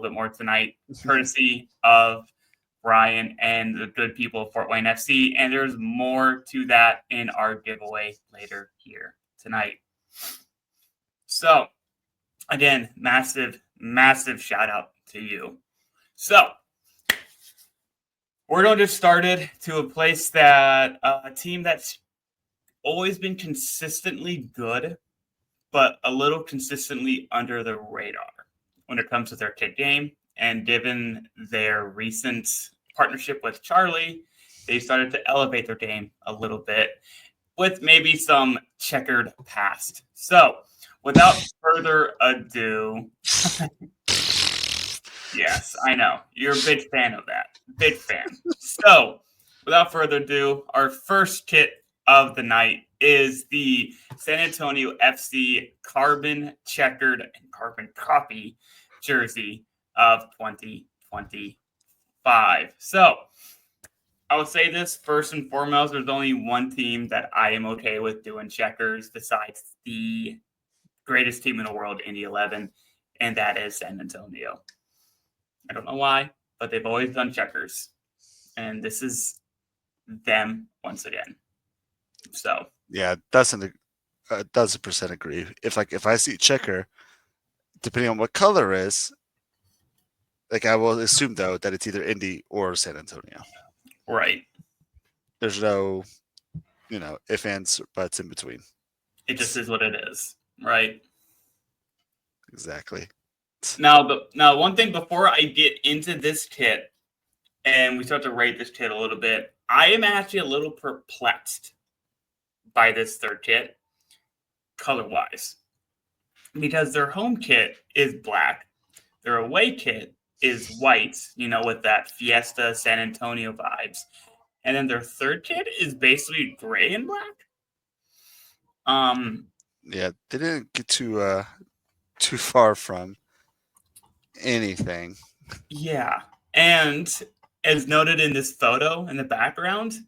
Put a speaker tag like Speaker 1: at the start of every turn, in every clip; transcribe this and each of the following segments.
Speaker 1: bit more tonight, courtesy of Brian and the good people of Fort Wayne FC. And there's more to that in our giveaway later here tonight. So, again, massive, massive shout out to you. So, we're going to get started to a place that a team that's always been consistently good, but a little consistently under the radar when it comes to their kit game. And given their recent partnership with Charlie, they started to elevate their game a little bit with maybe some checkered past. So, without further ado, yes, I know. You're a big fan of that. Big fan. So, without further ado, our first kit of the night is the San Antonio FC Carbon Checkered and Carbon Copy jersey of 2025. So, I will say this first and foremost, there's only one team that I am okay with doing checkers besides the greatest team in the world, Indy 11, and that is San Antonio. I don't know why, but they've always done checkers. And this is them once again. So
Speaker 2: yeah, doesn't percent agree. If I see checker, depending on what color is, like I will assume though that it's either Indy or San Antonio.
Speaker 1: Right.
Speaker 2: There's no, ifs, ands, buts in between.
Speaker 1: It just is what it is, right?
Speaker 2: Exactly.
Speaker 1: Now, one thing before I get into this kit and we start to rate this kit a little bit, I am actually a little perplexed by this third kit, color-wise, because their home kit is black, their away kit is white, with that Fiesta San Antonio vibes, and then their third kit is basically gray and black.
Speaker 2: Yeah, they didn't get too far from anything.
Speaker 1: Yeah, and as noted in this photo in the background,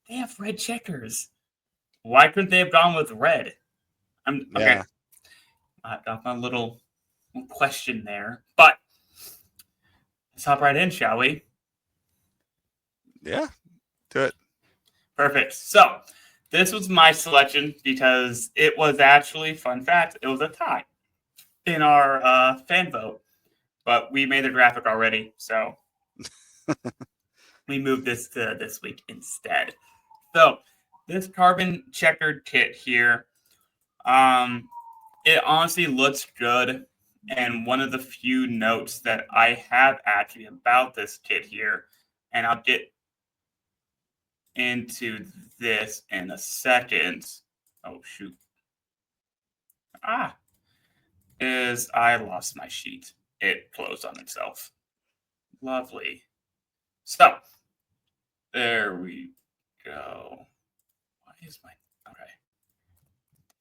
Speaker 1: they have red checkers. Why couldn't they have gone with red? Okay.
Speaker 2: Yeah.
Speaker 1: I got my little question there, but let's hop right in, shall we?
Speaker 2: Yeah, do it.
Speaker 1: Perfect. So this was my selection because it was actually, fun fact, it was a tie in our fan vote, but we made the graphic already, so we moved this to this week instead. So this carbon checkered kit here, it honestly looks good. And one of the few notes that I have actually about this kit here, and I'll get into this in a second. Oh, shoot. Is I lost my sheet. It closed on itself. Lovely. So, there we go. Why is my... Okay.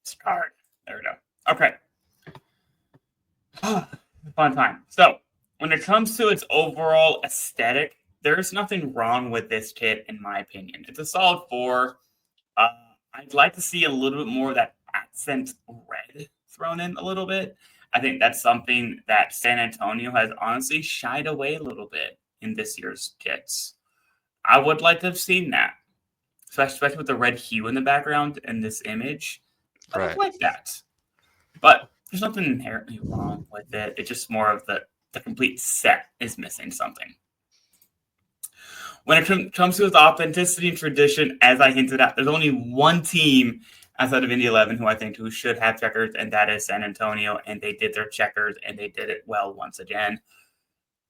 Speaker 1: Start. There we go. Okay. Fun time. So, when it comes to its overall aesthetic, there's nothing wrong with this kit, in my opinion. It's a solid 4. I'd like to see a little bit more of that accent red thrown in a little bit. I think that's something that San Antonio has honestly shied away a little bit in this year's kits. I would like to have seen that, especially with the red hue in the background in this image. I would like that. But there's nothing inherently wrong with it. It's just more of the complete set is missing something. When it comes to its authenticity and tradition, as I hinted at, there's only one team outside of Indy 11 who should have checkers, and that is San Antonio, and they did their checkers, and they did it well once again.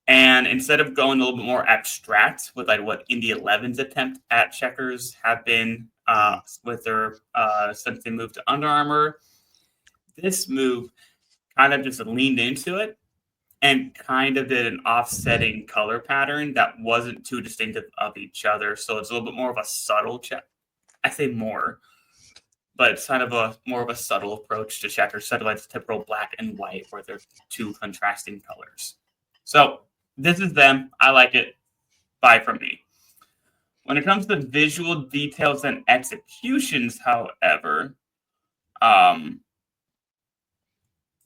Speaker 1: And instead of going a little bit more abstract with like what Indy 11's attempt at checkers have been with their since they moved to Under Armour, this move kind of just leaned into it and kind of did an offsetting color pattern that wasn't too distinctive of each other. So it's a little bit more of a subtle check. I say more, but it's kind of a more of a subtle approach to checkers, instead of like typical black and white where they're two contrasting colors. So this is them. I like it. Buy from me. When it comes to visual details and executions, however,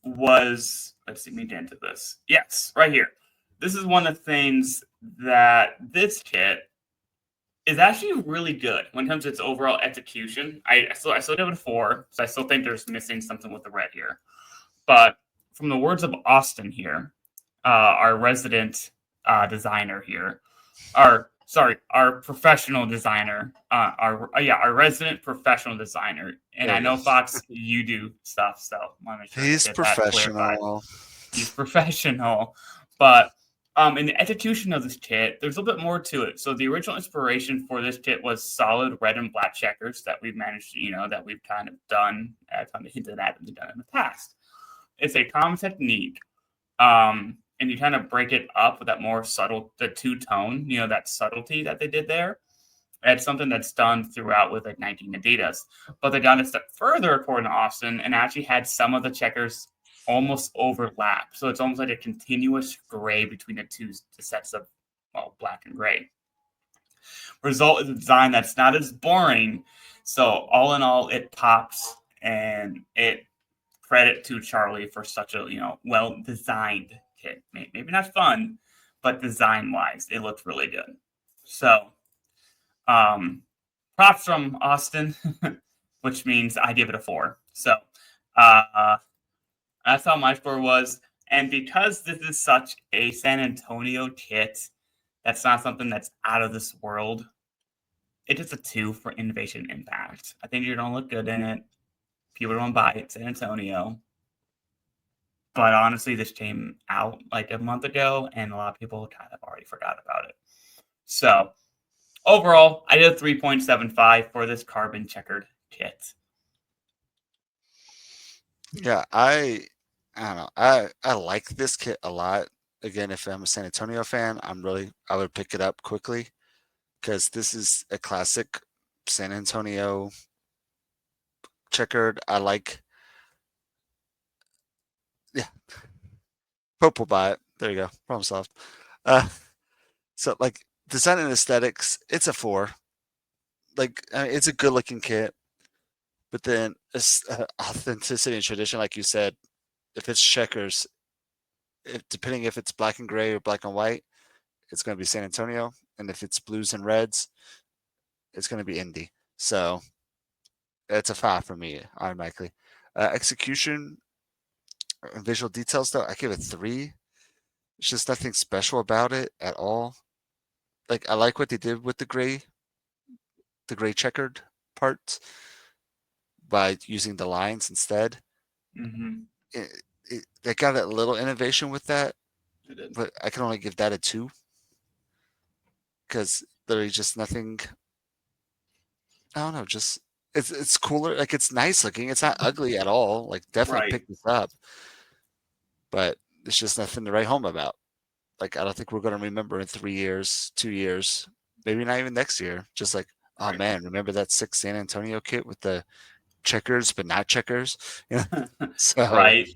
Speaker 1: let's see me get into this. Yes, right here. this is one of the things that this kit is actually really good when it comes to its overall execution. I still give it a 4, so I still think there's missing something with the red here. But from the words of Austin here, our resident designer here, our professional designer, our resident professional designer. And
Speaker 2: There
Speaker 1: I
Speaker 2: you
Speaker 1: know
Speaker 2: go.
Speaker 1: Fox, you do stuff, so I want to make sure
Speaker 2: He's
Speaker 1: to get that clarified.
Speaker 2: professional.
Speaker 1: He's professional, but in the execution of this kit, there's a little bit more to it. So the original inspiration for this kit was solid red and black checkers that we've managed, that we've kind of done, kind of hinted at and we've done in the past. It's a common technique, and you kind of break it up with that more subtle, the two-tone, that subtlety that they did there. It's something that's done throughout with like 19 Adidas, but they got a step further according to Austin and actually had some of the checkers almost overlap. So it's almost like a continuous gray between the sets of black and gray. Result is a design that's not as boring. So all in all, it pops, and it credit to Charlie for such a well designed kit. Maybe not fun, but design wise, it looked really good. So props from Austin, which means I give it a 4. So that's how my score was. And because this is such a San Antonio kit, that's not something that's out of this world, it is a 2 for innovation impact. I think you're going to look good in it. People don't buy it, San Antonio. But honestly, this came out like a month ago, and a lot of people kind of already forgot about it. So overall, I did a 3.75 for this carbon checkered kit.
Speaker 2: Yeah, I don't know. I like this kit a lot. Again, if I'm a San Antonio fan, I would pick it up quickly because this is a classic San Antonio checkered. I like. Yeah, Pope will buy it. There you go. Problem solved. So like design and aesthetics, it's a 4. Like it's a good looking kit, but then authenticity and tradition, like you said, if it's checkers, depending if it's black and gray or black and white, it's going to be San Antonio, and if it's blues and reds, it's going to be Indy. So it's a 5 for me automatically. Execution and visual details, though, I give it 3. There's just nothing special about it at all. Like I like what they did with the gray checkered parts by using the lines instead.
Speaker 1: Mm-hmm.
Speaker 2: They got a little innovation with that,
Speaker 1: It did.
Speaker 2: but I can only give that a 2 because there's just nothing. I don't know, just it's cooler. Like it's nice looking. It's not ugly at all. Like definitely
Speaker 1: Right.
Speaker 2: pick this up, but there's just nothing to write home about. Like I don't think we're gonna remember in 3 years, 2 years, maybe not even next year. Just like, oh
Speaker 1: Right.
Speaker 2: man, remember that 6 San Antonio kit with the checkers but not checkers? Yeah. So
Speaker 1: Right.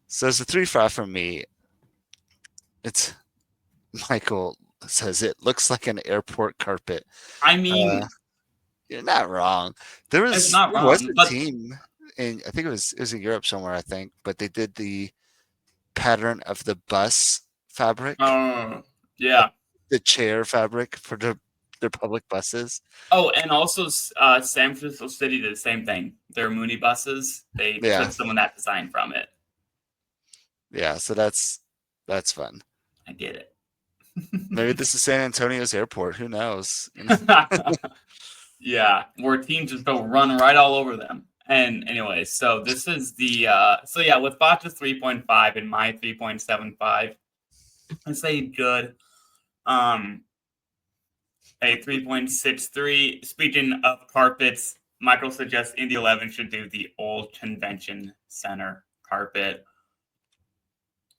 Speaker 2: so it's a 3-5 from me. It's Michael says it looks like an airport carpet.
Speaker 1: I
Speaker 2: Uh,
Speaker 1: mean,
Speaker 2: you're not wrong.
Speaker 1: it's not
Speaker 2: There was
Speaker 1: wrong,
Speaker 2: a
Speaker 1: but
Speaker 2: team, and I think it was in Europe somewhere. I think, but they did the pattern of the bus fabric, like
Speaker 1: yeah.
Speaker 2: the chair fabric for their public buses.
Speaker 1: Oh, and also San Francisco City did the same thing. Their Mooney buses, they
Speaker 2: Yeah,
Speaker 1: took some of that design from it.
Speaker 2: yeah. So that's fun.
Speaker 1: I get it.
Speaker 2: Maybe this is San Antonio's airport. Who knows?
Speaker 1: Yeah, where teams just go run right all over them. And anyway, so this is the with Botcha's 3.5 and my 3.75, I say good. A 3.63. Speaking of carpets, Michael suggests Indy 11 should do the old convention center carpet.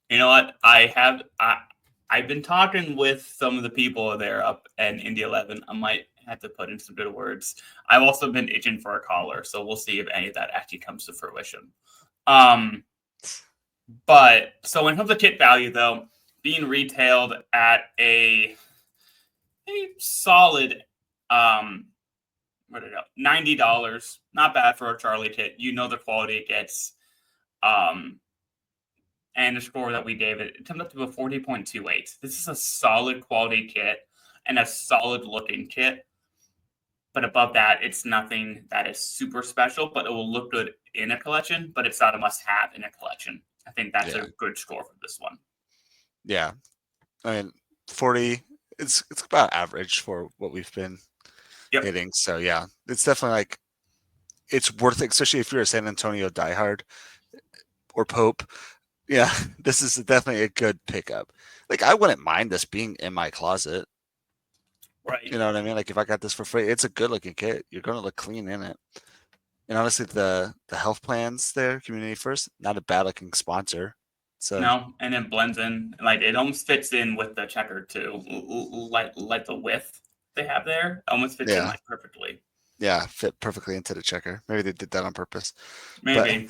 Speaker 1: You know what? I've been talking with some of the people there up in Indy 11. I might have to put in some good words. I've also been itching for a collar, so we'll see if any of that actually comes to fruition. But so when it comes to kit value, though, being retailed at a solid $90, not bad for a Charlie kit. You know the quality it gets. and the score that we gave it comes up to a 40.28. This is a solid quality kit and a solid looking kit. But above that, it's nothing that is super special, but it will look good in a collection, but it's not a must-have in a collection. I think that's a good score for this one.
Speaker 2: Yeah. I mean, 40, it's about average for what we've been hitting. So, yeah, it's definitely like, it's worth it, especially if you're a San Antonio diehard or Pope. Yeah, this is definitely a good pickup. Like, I wouldn't mind this being in my closet.
Speaker 1: Right.
Speaker 2: You know what I mean? Like, if I got this for free, it's a good looking kit. You're going to look clean in it. And honestly, the health plans there, Community First, not a bad looking sponsor. So
Speaker 1: no, and it blends in. Like, it almost fits in with the Checkered too. Like the width they have there almost fits in like perfectly.
Speaker 2: Yeah, fit perfectly into the checker. Maybe they did that on purpose.
Speaker 1: Maybe.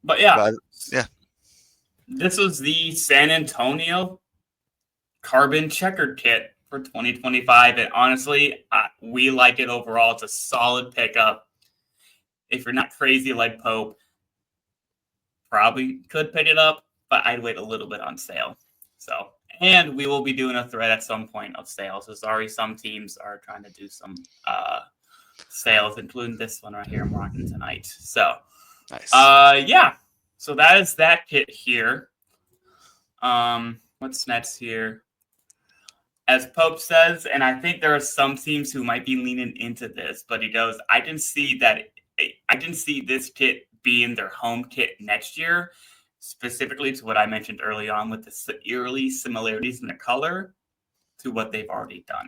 Speaker 1: But yeah.
Speaker 2: Yeah.
Speaker 1: This was the San Antonio Carbon Checkered kit for 2025. And honestly, we like it overall. It's a solid pickup. If you're not crazy like Pope, probably could pick it up, but I'd wait a little bit on sale. So, and we will be doing a thread at some point of sales. So sorry, some teams are trying to do some sales, including this one right here I'm rocking tonight. So,
Speaker 2: nice.
Speaker 1: Yeah. So that is that kit here. What's next here? As Pope says, and I think there are some teams who might be leaning into this, but he goes, I didn't see this kit being their home kit next year, specifically to what I mentioned early on with the eerie similarities in the color to what they've already done.